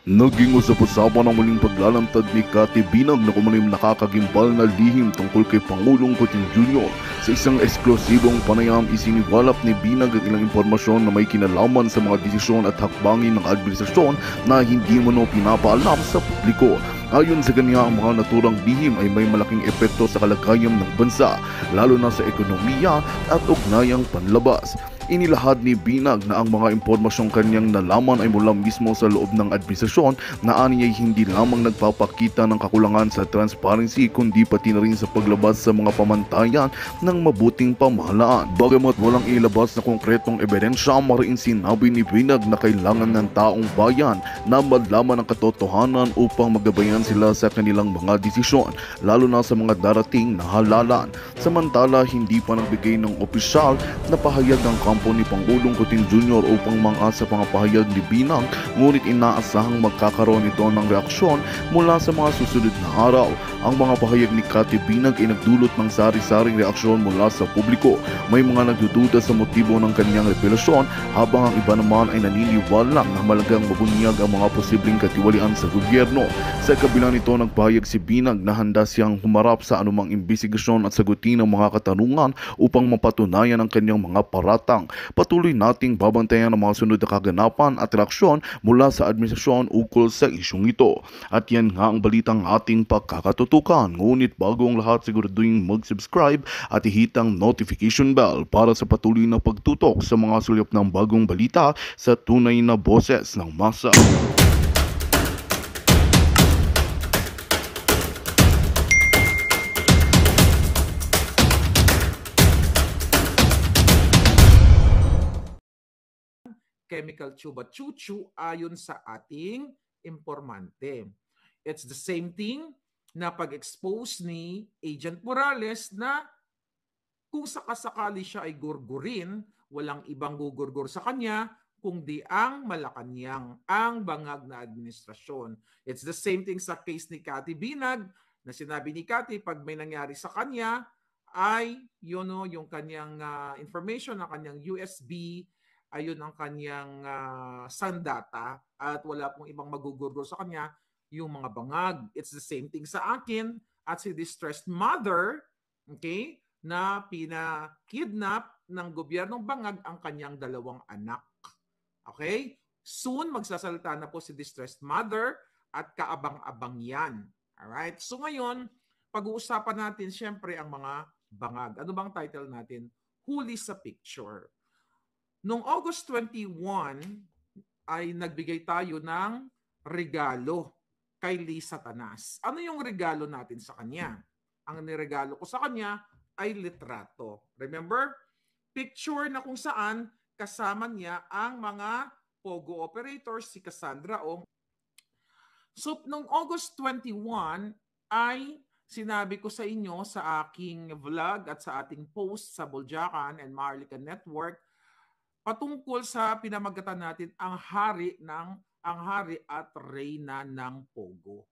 Naging usap-usapan ang muling paglalantad ni Cathy Binag na kumanim nakakagimbal na lihim tungkol kay Pangulong Coutinho Jr. Sa isang eksklusibong panayam, isiniwalap ni Binag ang ilang impormasyon na may kinalaman sa mga desisyon at hakbangin ng administrasyon na hindi mo pinapaalam sa publiko. Ayon sa kanya, ang mga naturang lihim ay may malaking epekto sa kalagayan ng bansa, lalo na sa ekonomiya at ugnayang panlabas. Inilahad ni Binag na ang mga impormasyong kanyang nalaman ay mula mismo sa loob ng administrasyon na aniya'y hindi lamang nagpapakita ng kakulangan sa transparency kundi pati na rin sa paglabas sa mga pamantayan ng mabuting pamahalaan. Bagamat walang ilabas na konkretong ebidensya, mariin sinabi ni Binag na kailangan ng taong bayan na malaman ang katotohanan upang magabayan sila sa kanilang mga desisyon, lalo na sa mga darating na halalan. Samantala, hindi pa nagbigay ng opisyal na pahayag ng kampo ni Pangulong Coutinho Jr. upang mangasa pang pahayag ni Binag, ngunit inaasahang magkakaroon ito ng reaksyon mula sa mga susunod na araw. Ang mga pahayag ni Cathy Binag ay nagdulot ng sari-saring reaksyon mula sa publiko. May mga nagdududa sa motibo ng kanyang revelasyon, habang ang iba naman ay naniniwala na malagang mabunyag ang mga posibleng katiwalian sa gobyerno. Sa kabila nito, nagpahayag si Binag na handa siyang humarap sa anumang imbestigasyon at sagutin ang mga katanungan upang mapatunayan ang kanyang mga paratang. Patuloy nating babantayan ang mga sunod na kaganapan at reaksyon mula sa administrasyon ukol sa isyong ito. At yan nga ang balitang ating pagkakatutukan. Ngunit bago ang lahat, siguraduhin mag-subscribe at ihitang notification bell para sa patuloy na pagtutok sa mga sulip ng bagong balita sa tunay na boses ng masa. Chemical tube at chuchu ayon sa ating impormante. It's the same thing na pag-expose ni Agent Morales na kung sakasakali siya ay gurgurin, walang ibang gugurgur sa kanya kundi ang Malacanang, ang bangag na administrasyon. It's the same thing sa case ni Cathy Binag na sinabi ni Cathy pag may nangyari sa kanya ay yung kanyang information, ang kanyang USB, ayun ang kanyang sandata at wala pong ibang magugurgo sa kanya, yung mga bangag. It's the same thing sa akin at si distressed mother, okay, na pinakidnap ng gobyernong bangag ang kanyang dalawang anak. Okay? Soon, magsasalita na po si distressed mother at kaabang-abang yan. Alright? So ngayon, pag-uusapan natin siyempre ang mga bangag. Ano bang title natin? Huli sa picture. Noong August 21 ay nagbigay tayo ng regalo kay Lisa Tanas. Ano yung regalo natin sa kanya? Ang niregalo ko sa kanya ay litrato. Remember? Picture na kung saan kasama niya ang mga Pogo operators, si Cassandra Ong. So, noong August 21 ay sinabi ko sa inyo sa aking vlog at sa ating post sa Buljakan and Maharlika Network patungkol sa pinamagatan natin ang hari at reyna ng Pogo.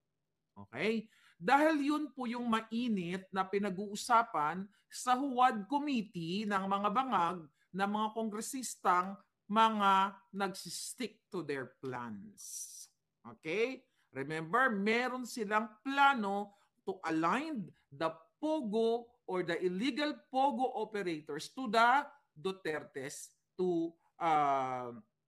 Okay? Dahil yun po yung mainit na pinag-uusapan sa Huwad Committee ng mga bangag ng mga kongresistang mga nagsistick to their plans. Okay? Remember, meron silang plano to align the Pogo or the illegal Pogo operators to the Dutertes to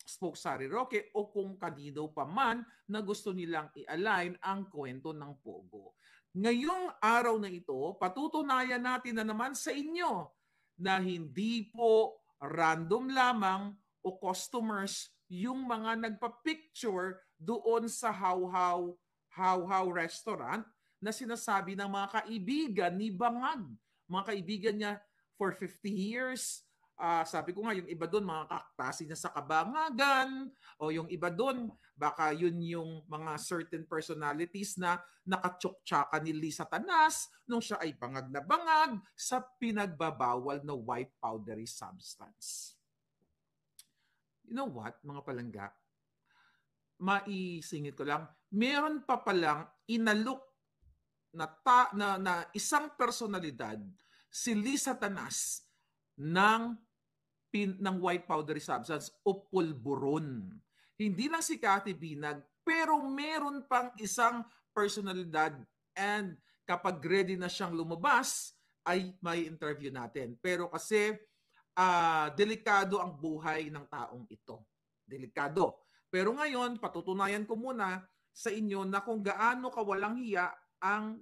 Spoke Sari Roque o kung kanino pa man na gusto nilang i-align ang kwento ng Pogo. Ngayong araw na ito, patutunayan natin na naman sa inyo na hindi po random lamang o customers yung mga nagpa-picture doon sa How restaurant na sinasabi ng mga kaibigan ni Bangag. Mga kaibigan niya for 50 years, sabi ko nga, yung iba doon, mga kaktasi na sa Kabangagan, o yung iba doon, baka yun yung mga certain personalities na nakatsok-tsaka ni Lisa Tanas nung siya ay bangag na bangag sa pinagbabawal na white powdery substance. You know what, mga palangga? Maisingit ko lang, meron pa palang inalok na isang personalidad, si Lisa Tanas, ng white powdery substance o pulburon. Hindi lang si Cathy Binag Pero meron pang isang personalidad and kapag ready na siyang lumabas, ay may interview natin. Pero kasi delikado ang buhay ng taong ito. Delikado. Pero ngayon, patutunayan ko muna sa inyo na kung gaano kawalang hiya ang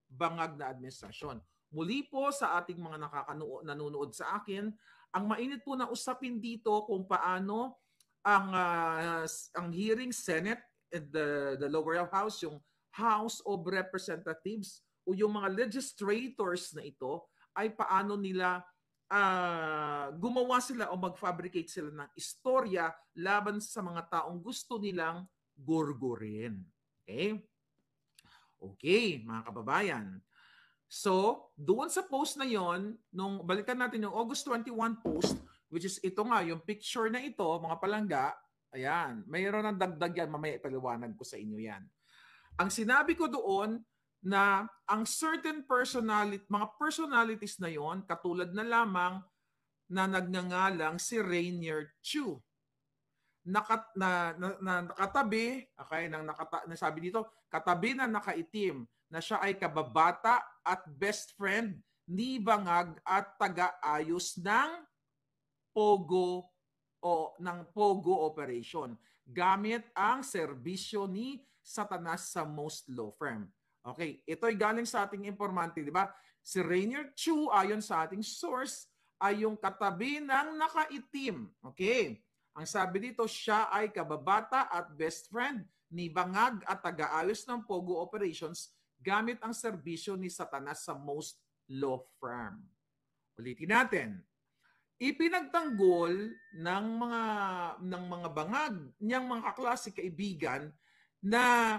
bangag na administrasyon. Muli po sa ating mga nanonood sa akin, ang mainit po na usapin dito kung paano ang hearing Senate and the lower house, yung House of Representatives o yung mga legislators na ito ay paano nila gumawa sila o mag-fabricate sila ng istorya laban sa mga taong gusto nilang gurgurin. Okay? Okay, mga kababayan. So, doon sa post na yon, nung balikan natin yung August 21 post, which is ito nga, yung picture na ito, mga palangga, ayan, mayroon ng dagdag yan, mamaya ipaliwanag ko sa inyo yan. Ang sinabi ko doon na ang certain mga personalities na yon, katulad na lamang na nagngangalang si Rainier Chu, nakatabi, okay, sabi dito, katabi na nakaitim, na siya ay kababata at best friend ni Bangag at taga-ayos ng Pogo operation gamit ang serbisyo ni Satanas sa most law firm. Okay, ito ay galing sa ating informante, di ba? Si Rainier Chu, ayon sa ating source, ay yung katabi ng nakaitim. Okay, ang sabi dito, siya ay kababata at best friend ni Bangag at taga-ayos ng Pogo operations gamit ang serbisyo ni Satanas sa most law firm. Ulitin natin. Ipinagtanggol ng mga bangag niyang mga kaklase kaibigan na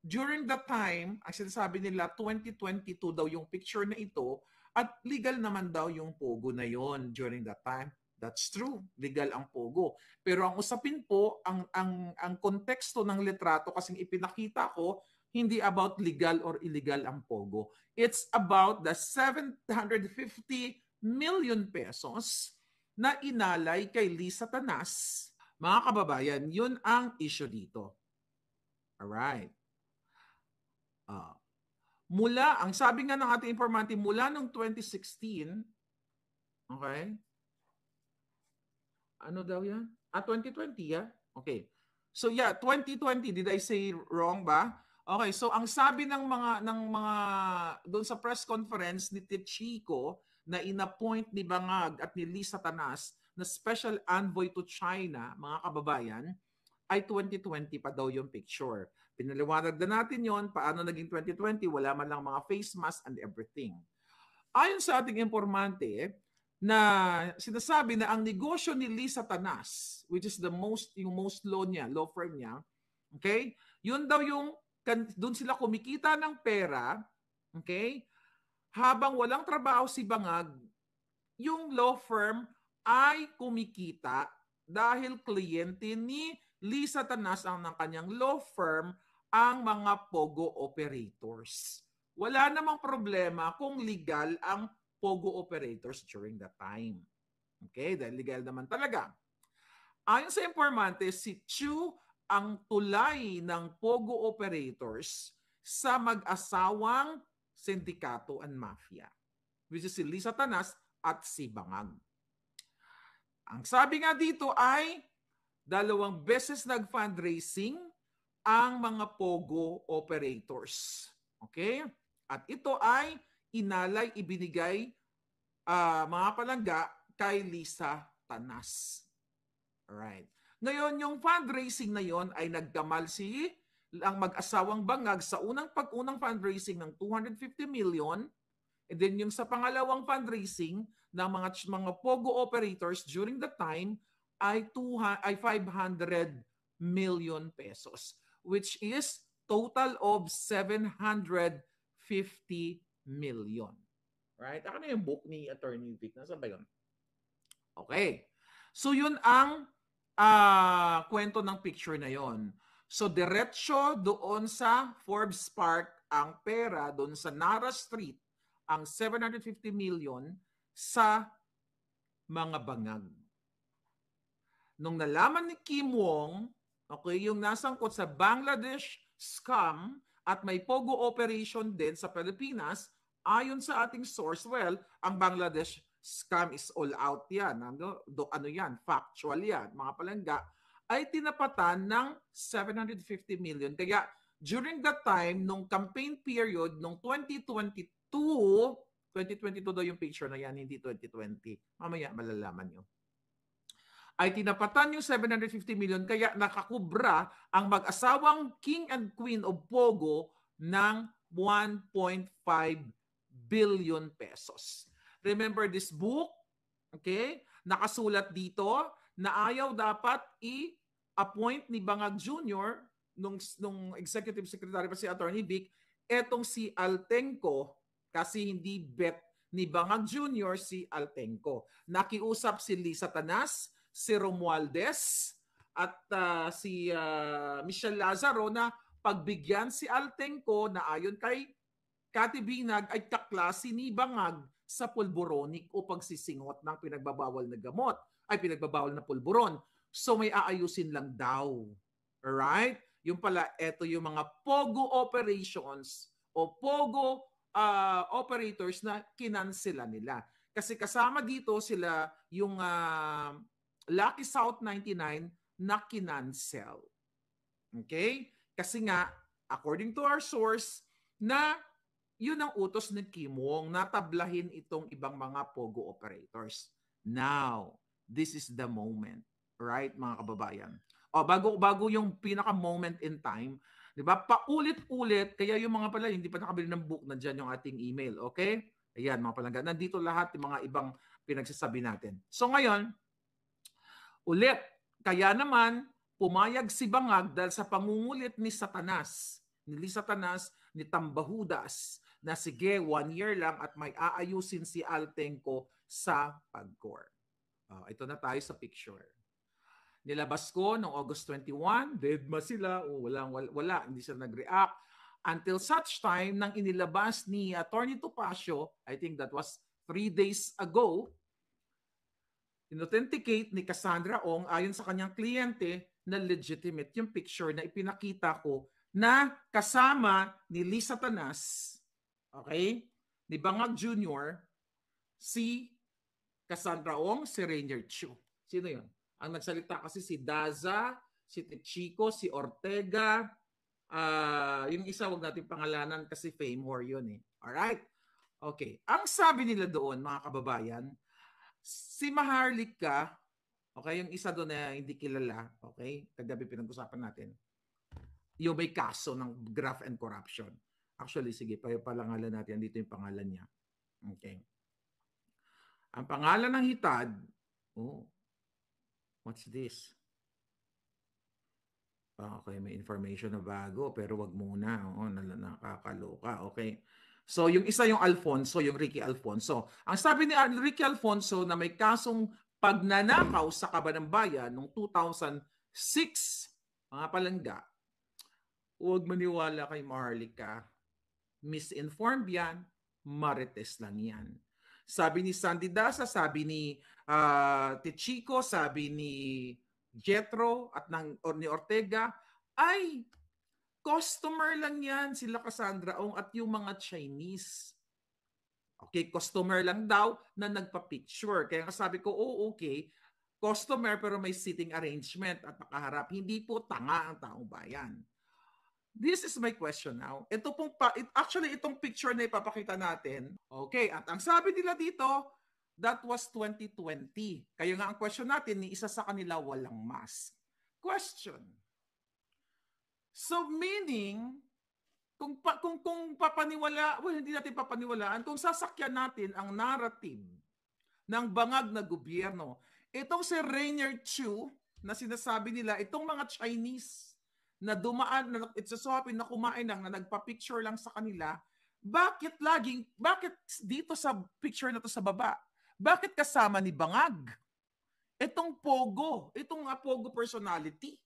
during that time, ang sinasabi nila 2022 daw yung picture na ito at legal naman daw yung Pogo na yon during that time. That's true, legal ang Pogo. Pero ang usapin po, ang konteksto ng litrato kasing ipinakita ko, hindi about legal or illegal ang Pogo. It's about the 750 million pesos na inalay kay Lisa Tanas. Mga kababayan, yun ang issue dito. Alright. Ang sabi nga ng ating informante, mula noong 2016, okay? Ano daw yan? 2020, yeah? Okay. So yeah, 2020, did I say wrong ba? Okay, so ang sabi ng mga doon sa press conference ni Tichico na inappoint ni Bangag at ni Lisa Tanas na special envoy to China, mga kababayan, ay 2020 pa daw yung picture. Pinaliwanag na natin yon, paano naging 2020, wala man lang mga face mask and everything. Ayon sa ating informante, na sinasabi na ang negosyo ni Lisa Tanas, which is yung most law firm niya, okay? Yun daw yung doon sila kumikita ng pera, okay? Habang walang trabaho si Bangag, yung law firm ay kumikita dahil kliyente ni Lisa Tanas ang ng kanyang law firm ang mga Pogo operators. Wala namang problema kung legal ang Pogo operators during that time. Okay? Dahil legal naman talaga. Ayon sa informante, si Chu ang tulay ng Pogo operators sa mag-asawang sindikato and mafia, which is si Lisa Tanas at si Bangag. Ang sabi nga dito ay 2 beses nag-fundraising ang mga Pogo operators. Okay? At ito ay ibinigay mga palangga kay Lisa Tanas. Alright. Ngayon, yung fundraising na yon ay nagdamal ang mag-asawang Bangag sa unang fundraising ng 250 million, and then yung sa pangalawang fundraising ng mga Pogo operators during the time ay 500 million pesos, which is total of 750 million. Right? Ako na yung book ni Attorney Vic. Nasa ba yun? Okay. So yun ang kwento ng picture na yon. So diretso doon sa Forbes Park ang pera doon sa Nara Street, ang 750 million sa mga Bangag. Nung nalaman ni Kim Wong, Okay, yung nasangkot sa Bangladesh scam at may pogo operation din sa Pilipinas, ayon sa ating source, well, ang Bangladesh scam is all out yan. Ano yan? Factual yan. Mga palangga, ay tinapatan ng 750 million. Kaya during that time, nung campaign period, nung 2022 daw yung picture na yan, hindi 2020. Mamaya malalaman nyo. Ay tinapatan yung 750 million kaya nakakubra ang mag-asawang King and Queen of Pogo ng 1.5 billion pesos. Remember this book? Okay? Nakasulat dito na ayaw dapat i-appoint ni Bangag Jr. nung executive secretary pa si Attorney Vic, etong si Altenco kasi hindi bet ni Bangag Jr. si Altenco. Nakiusap si Lisa Tanas, si Romualdez at si Michelle Lazaro na pagbigyan si Altenco na ayon kay Cathy Binag ay kaklase ni Bangag sa pulboronic o pagsisingot ng pinagbabawal na gamot ay pinagbabawal na pulburon. So may aayusin lang daw. Alright? Yung pala, eto yung mga pogo operations o pogo operators na kinansela nila. Kasi kasama dito sila yung Lucky South 99 na kinansel. Okay? Kasi nga, according to our source, na yun ang utos ni Kim Wong na tablahin itong ibang mga pogo operators. Now, this is the moment. Right, mga kababayan? O, bago yung pinaka-moment in time, di ba? Paulit-ulit, kaya yung mga pala, hindi pa nakabili ng book, nandyan yung ating email. Okay? Ayan, mga palangga. Nandito lahat yung mga ibang pinagsasabi natin. So ngayon, ulit, kaya naman, pumayag si Bangag dahil sa pangungulit ni Satanas, ni Tambahudas, na sige, 1 year lang at may aayusin si Altenco sa PAGCOR. Ito na tayo sa picture. Nilabas ko noong August 21, deadma sila, wala, hindi sila nag-react. Until such time, nang inilabas ni Attorney Topacio, I think that was 3 days ago, inauthenticate ni Cassandra Ong ayon sa kanyang kliyente na legitimate yung picture na ipinakita ko na kasama ni Lisa Tanas, okay, ni Bangag Jr., si Cassandra Ong, si Rainier Chu. Sino yun? Ang nagsalita kasi si Daza, si Chico, si Ortega, yung isa wag natin pangalanan kasi fame whore yun eh. Alright? Okay. Ang sabi nila doon, mga kababayan, si Maharlika, okay, yung isa doon na hindi kilala, okay, kagabi pinag-usapan natin, yung may kaso ng graft and corruption. Actually, sige, palangalan natin. Dito yung pangalan niya. Okay. Ang pangalan ng hitad, what's this? Okay, may information na bago, pero wag muna. Nakakaloka. Okay. So, yung isa yung Alfonso, yung Ricky Alfonso. Ang sabi ni Ricky Alfonso na may kasong pagnanakaw sa Kabanambayan noong 2006, mga palangga, huwag maniwala kay Maharlika. Misinformed yan, marites lang yan. Sabi ni Sandy Daza, sabi ni Tichico, sabi ni Jetro at ni Ortega, ay customer lang yan sila Cassandra Ong at yung mga Chinese. Okay, customer lang daw na nagpa-picture. Kaya sabi ko, okay, customer pero may seating arrangement at nakaharap. Hindi po tanga ang taong bayan. This is my question now. Actually, itong picture na ipapakita natin. Okay, at ang sabi nila dito, that was 2020. Kaya nga ang question natin, ni isa sa kanila walang mask. Question. So meaning, kung papaniwala, well, hindi natin papaniwalaan, kung sasakyan natin ang narrative ng bangag na gobyerno, itong si Rainier Chu, na sinasabi nila, itong mga Chinese na dumaan, na itsasohapin na kumain lang, na nagpa-picture lang sa kanila, bakit dito sa picture na to sa baba, bakit kasama ni Bangag? Itong Pogo, itong Pogo personality.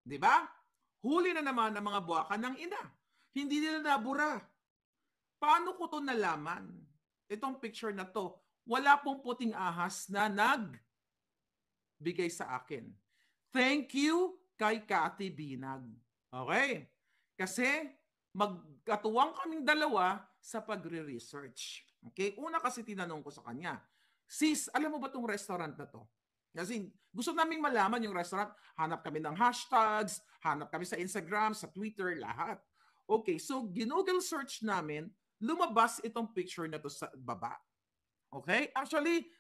Di ba? Huli na naman ang mga buwakan ng ina. Hindi nila nabura. Paano ko to nalaman? Itong picture na to, wala pong puting ahas na nagbigay sa akin. Thank you kay Cathy Binag. Okay? Kasi magkatuwang kaming dalawa sa pagre-research. Okay? Una kasi tinanong ko sa kanya, sis, alam mo ba tong restaurant na to? Kasi gusto naming malaman yung restaurant. Hanap kami ng hashtags, hanap kami sa Instagram, sa Twitter, lahat. Okay, so ginoogle search namin, lumabas itong picture na to sa baba. Okay? Actually,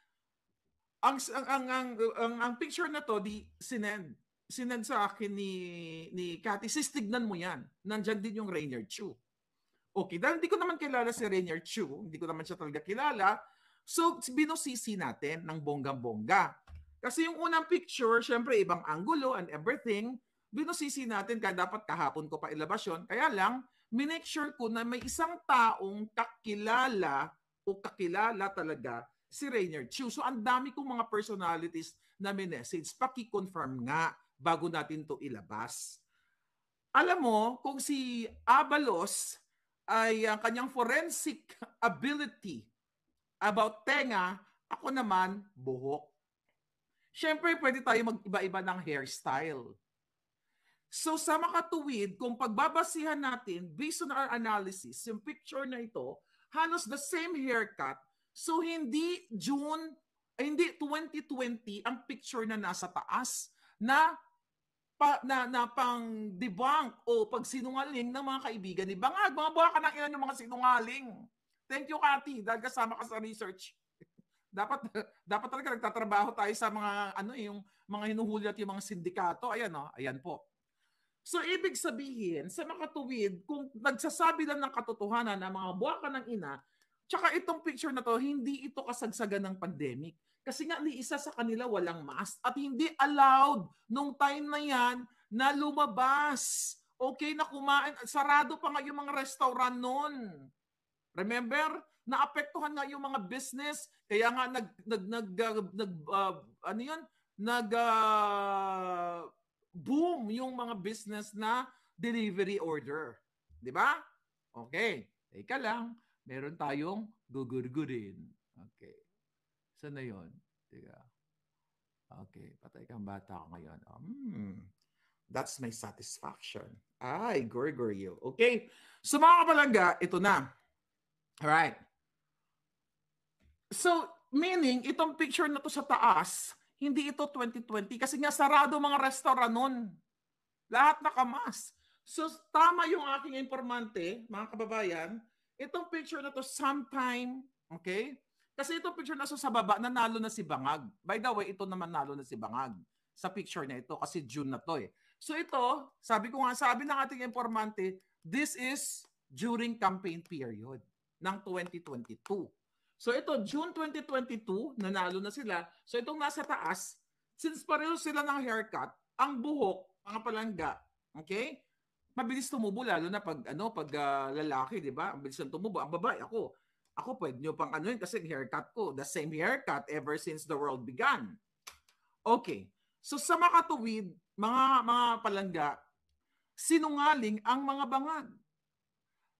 ang picture na to di sinend sa akin ni Cathy. Sis, tignan mo yan. Nandyan din yung Rainier Chu. Okay, dahil hindi ko naman kilala si Rainier Chu, hindi ko naman siya talaga kilala, so binusisi natin ng bonggang-bongga. Kasi yung unang picture, syempre ibang angulo and everything, binusisi natin kaya dapat kahapon ko pa ilabas yun. Kaya lang, minake sure ko na may isang taong kakilala o kakilala talaga si Rainier Chu. So ang dami kong mga personalities na message, paki-confirm nga bago natin to ilabas. Alam mo, kung si Abalos ay ang kanyang forensic ability about tenga, ako naman buhok. Siyempre, pwede tayo mag-iba-iba ng hairstyle. So sa makatuwid, kung pagbabasihan natin, based on our analysis, yung picture na ito, halos the same haircut. So hindi 2020 ang picture na nasa taas na pang debunk o pagsinungaling ng mga kaibigan ni Bangag. Mga buha ka ng ilan yung mga sinungaling. Thank you, Cathy, dahil kasama ka sa research. dapat talaga nagtatrabaho tayo sa mga yung mga hinuhuli at yung mga sindikato. Ayan po. So ibig sabihin, sa makatuwid, kung nagsasabi lang ng katotohanan na mga buha ka ng ina, tsaka itong picture na to, hindi ito kasagsagan ng pandemic. Kasi nga ni isa sa kanila walang mask at hindi allowed nung time na yan na lumabas. Okay, na kumain. Sarado pa nga yung mga restaurant noon. Remember? Naapektuhan nga yung mga business. Kaya nga boom yung mga business na delivery order. Di ba? Okay. Teka lang. Meron tayong gugurgurin. Okay. Saan na yun? Teka. Okay. Patay kang bata ko ngayon. That's my satisfaction. Ay, gurgur you. Okay. So mga kapalangga, ito na. Alright. So, meaning, itong picture na to sa taas, hindi ito 2020 kasi nga sarado mga restaurant nun. Lahat nakamas. So, tama yung aking informante, mga kababayan, itong picture na to sometime, okay? Kasi itong picture na to sa baba, nanalo na si Bangag. By the way, ito naman nalo na si Bangag sa picture na ito kasi June na to eh. So ito, sabi ng ating informante, this is during campaign period ng 2022. So ito, June 2022, nanalo na sila. So itong nasa taas, since pareho sila ng haircut, ang buhok, mga palangga, okay? Mabilis tumubo lalo na pag lalaki, 'di ba? Ang bilis ng tumubo. Ang babae ako pwede nyo pang yun kasi haircut ko, the same haircut ever since the world began. Okay. So sa makatuwid, mga palangga, sinungaling ang mga Bangag.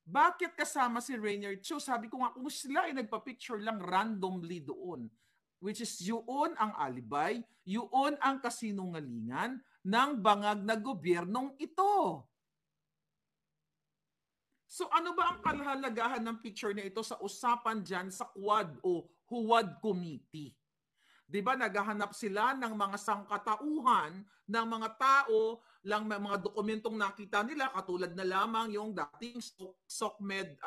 Bakit kasama si Rainier Chu? Sabi ko nga, kung sila ay nagpa-picture lang randomly doon, which is yun ang alibay, yun ang kasinungalingan ng Bangag na gobyernong ito. So ano ba ang kahalagahan ng picture na ito sa usapan dyan sa Quad o Huwad Committee? Diba naghahanap sila ng mga sangkatauhan ng mga tao, lang mga dokumentong nakita nila, katulad na lamang yung dating SOCMED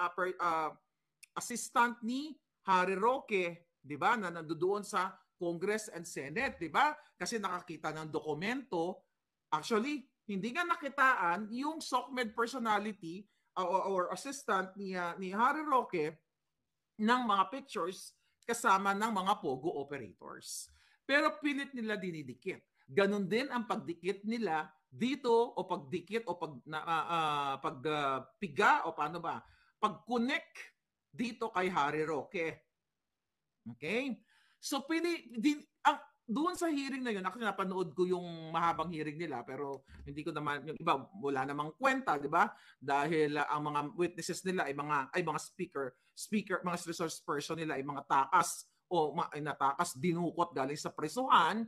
assistant ni Harry Roque, diba, na nandoon sa Congress and Senate, diba? Kasi nakakita ng dokumento. Actually, hindi nga nakitaan yung SOCMED personality or assistant ni Harry Roque ng mga pictures kasama ng mga pogo operators. Pero pilit nila dinidikit. Ganon din ang pagdikit nila dito o pagdikit o pagpiga o paano ba? Pag-connect dito kay Harry Roque. Okay? So doon sa hearing na yun, actually napanood ko yung mahabang hearing nila pero hindi ko naman, yung iba wala namang kwenta, di ba? Dahil ang mga witnesses nila ay mga speaker, mga resource person nila ay mga takas o natakas, dinukot galing sa presuhan.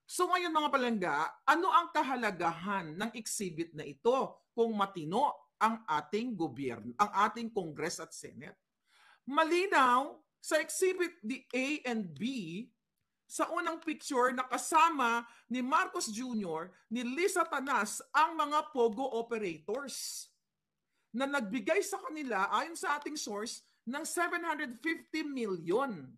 So ngayon mga palangga, ano ang kahalagahan ng exhibit na ito kung matino ang ating gobyerno, ang ating Congress at Senate? Malinaw sa exhibit A and B, sa unang picture na kasama ni Marcos Jr., ni Lisa Tanas ang mga pogo operators na nagbigay sa kanila ayon sa ating source ng 750 million.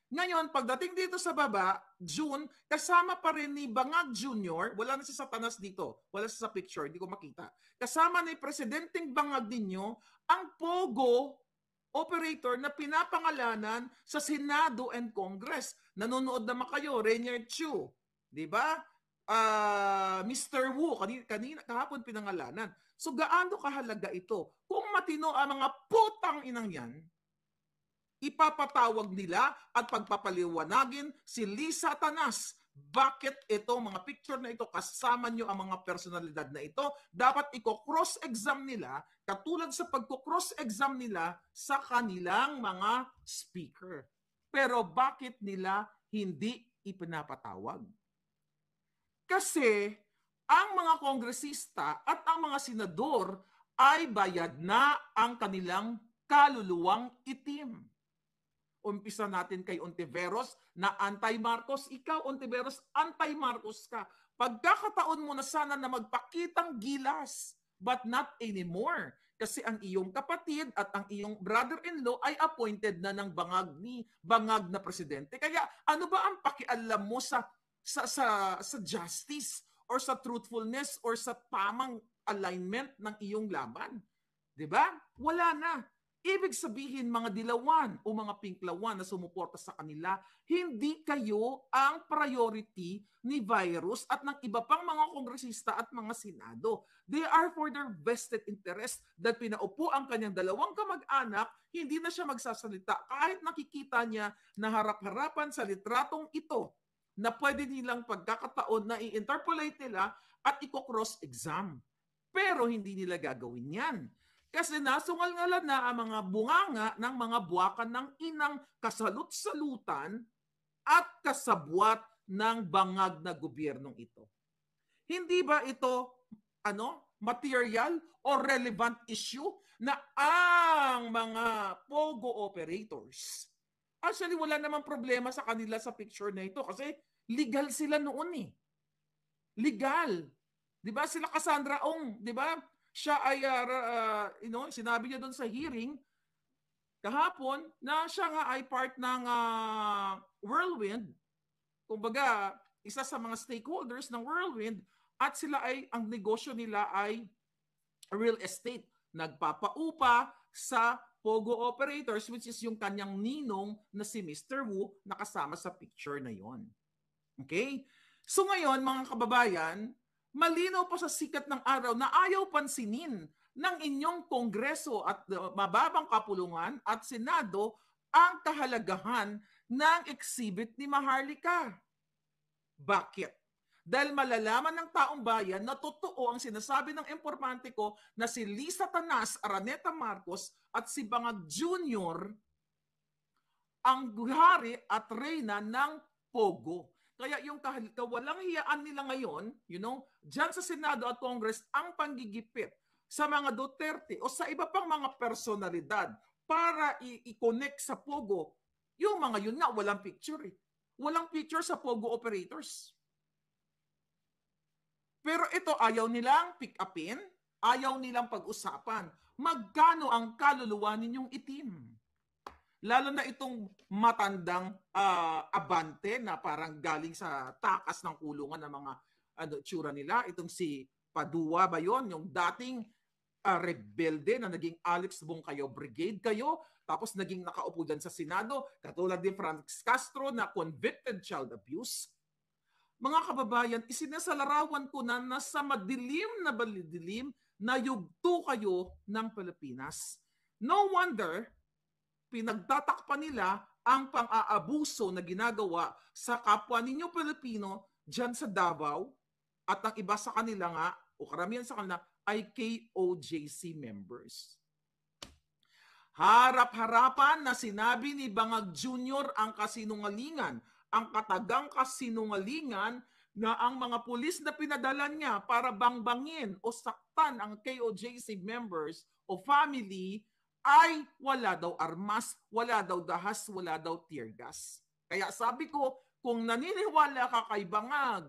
Ngayon, pagdating dito sa baba, June, kasama pa rin ni Bangag Jr., wala na si Satanas dito, wala sa picture, hindi ko makita. Kasama ni Presidenteng Bangag ninyo, ang pogo operator na pinapangalanan sa Senado and Congress. Nanonood naman kayo, Rainier Chu, di ba? Mr. Wu, kanina, kahapon pinangalanan. So gaano kahalaga ito? Kung matino ang mga putang inang yan, ipapatawag nila at pagpapaliwanagin si Lisa Tanas. Bakit ito, mga picture na ito, kasama nyo ang mga personalidad na ito, dapat i-cross-exam nila, katulad sa pagko-cross-exam nila sa kanilang mga speaker. Pero bakit nila hindi ipinapatawag? Kasi ang mga kongresista at ang mga senador ay bayad na ang kanilang kaluluwang itim. Umpisa natin kay Ontiveros na anti-Marcos. Ikaw, Ontiveros, anti-Marcos ka. Pagkakataon mo na sana na magpakitang gilas, but not anymore. Kasi ang iyong kapatid at ang iyong brother-in-law ay appointed na ng bangag na presidente. Kaya ano ba ang pakialam mo sa justice or sa truthfulness or sa tamang alignment ng iyong laban? 'Di ba? Wala na. Ibig sabihin, mga dilawan o mga pinklawan na sumuporta sa kanila, hindi kayo ang priority ni virus at ng iba pang mga kongresista at mga senado. They are for their vested interest that pinaupo ang kanyang dalawang kamag-anak, hindi na siya magsasalita kahit nakikita niya na harap-harapan sa litratong ito na pwede nilang pagkakataon na i-interpolate nila at i-cross-exam. Pero hindi nila gagawin yan. Kasi nasungal-ngalan na ang mga bunganga ng mga buwakan ng inang kasalut-salutan at kasabwat ng bangag na gobyernong ito. Hindi ba ito material or relevant issue na ang mga pogo operators, actually wala namang problema sa kanila sa picture na ito kasi legal sila noon eh. Legal. 'Di ba sila Cassandra Ong, 'di ba? Siya ay, sinabi niya doon sa hearing kahapon na siya nga ay part ng Whirlwind. Kumbaga, isa sa mga stakeholders ng Whirlwind at sila ay, ang negosyo nila ay real estate. Nagpapaupa sa pogo operators which is yung kanyang ninong na si Mr. Wu na kasama sa picture na yon. Okay? So ngayon, mga kababayan, malinaw pa sa sikat ng araw na ayaw pansinin ng inyong Kongreso at mababang kapulungan at Senado ang kahalagahan ng exhibit ni Maharlika. Bakit? Dahil malalaman ng taong bayan na totoo ang sinasabi ng impormante ko na si Lisa Tanas, Araneta Marcos at si Bangag Jr. ang hari at reyna ng Pogo. Kaya yung kawalang hiyaan nila ngayon, dyan sa Senado at Congress, ang panggigipit sa mga Duterte o sa iba pang mga personalidad para i-connect sa Pogo, yung mga yun nga, walang picture eh. Walang picture sa Pogo operators. Pero ito, ayaw nilang pick upin, ayaw nilang pag-usapan. Magkano ang kaluluwa ninyong itim? Lalo na itong matandang abante na parang galing sa takas ng kulungan ng mga tsura nila. Itong si Padua ba yon, yung dating rebelde na naging Alex Bongkayo Brigade kayo, tapos naging nakaupo dyan sa Senado, katulad ni Franz Castro na convicted child abuse. Mga kababayan, isinasalarawan ko na nasa madilim na yugto kayo ng Pilipinas. No wonder pinagtatakpan nila ang pang-aabuso na ginagawa sa kapwa ninyo Pilipino dyan sa Davao at ang iba sa kanila nga, o karamihan sa kanila, ay KOJC members. Harap-harapan na sinabi ni Bangag Jr. ang kasinungalingan ang katagang kasinungalingan na ang mga pulis na pinadala niya para bangbangin o saktan ang KOJC members o family ay wala daw armas, wala daw dahas, wala daw tear gas. Kaya sabi ko, kung naniniwala ka kay Bangag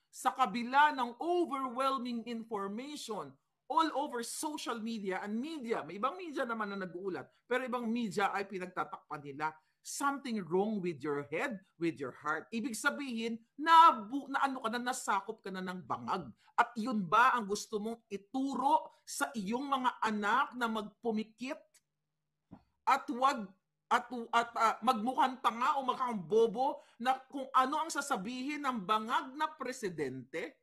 sa kabila ng overwhelming information all over social media and media, may ibang media naman na nag-uulat, pero ibang media ay pinagtatakpan nila, something wrong with your head, with your heart. Ibig sabihin, nasakop ka na ng bangag. At yun ba ang gusto mong ituro sa iyong mga anak na magpumikit at magmukhang tanga o mukhang bobo na kung ano ang sasabihin ng bangag na presidente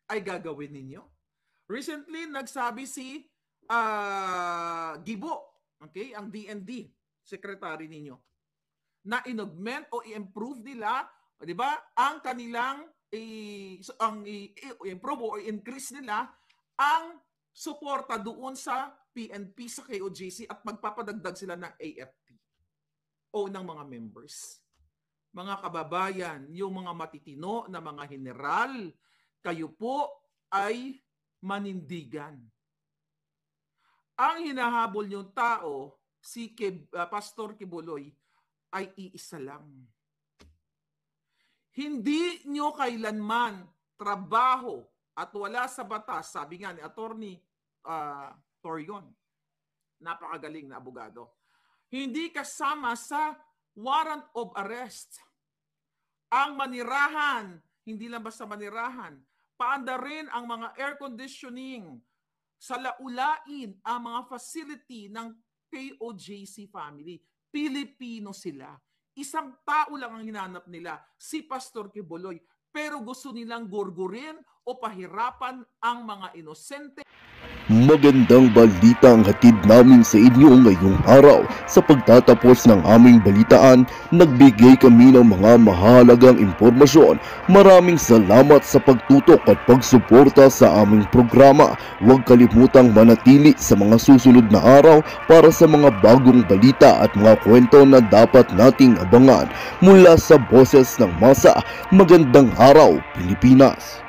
ay gagawin ninyo? Recently, nagsabi si Gibo, okay, ang DND, secretary ninyo, na inaugment o i-improve nila, di ba, ang kanilang i-improve o i-increase nila ang suporta doon sa PNP, sa KOJC, at magpapadagdag sila ng AFP o ng mga members. Mga kababayan, yung mga matitino na mga general, kayo po ay manindigan. Ang hinahabol yung tao, si Pastor Kibuloy, ay iisa lang. Hindi nyo kailanman trabaho at wala sa batas, sabi nga ni Attorney Torion, napakagaling na abogado, hindi kasama sa warrant of arrest. Ang manirahan, hindi lang basta manirahan, paanda rin ang mga air conditioning, salaulain ang mga facility ng KOJC family. Pilipino sila. Isang tao lang ang hinanap nila, si Pastor Kibuloy. Pero gusto nilang gurgurin o pahirapan ang mga inosente. Magandang balita ang hatid namin sa inyo ngayong araw. Sa pagtatapos ng aming balitaan, nagbigay kami ng mga mahalagang impormasyon. Maraming salamat sa pagtutok at pagsuporta sa aming programa. Huwag kalimutang manatili sa mga susunod na araw para sa mga bagong balita at mga kwento na dapat nating abangan. Mula sa Boses ng Masa, magandang araw, Pilipinas!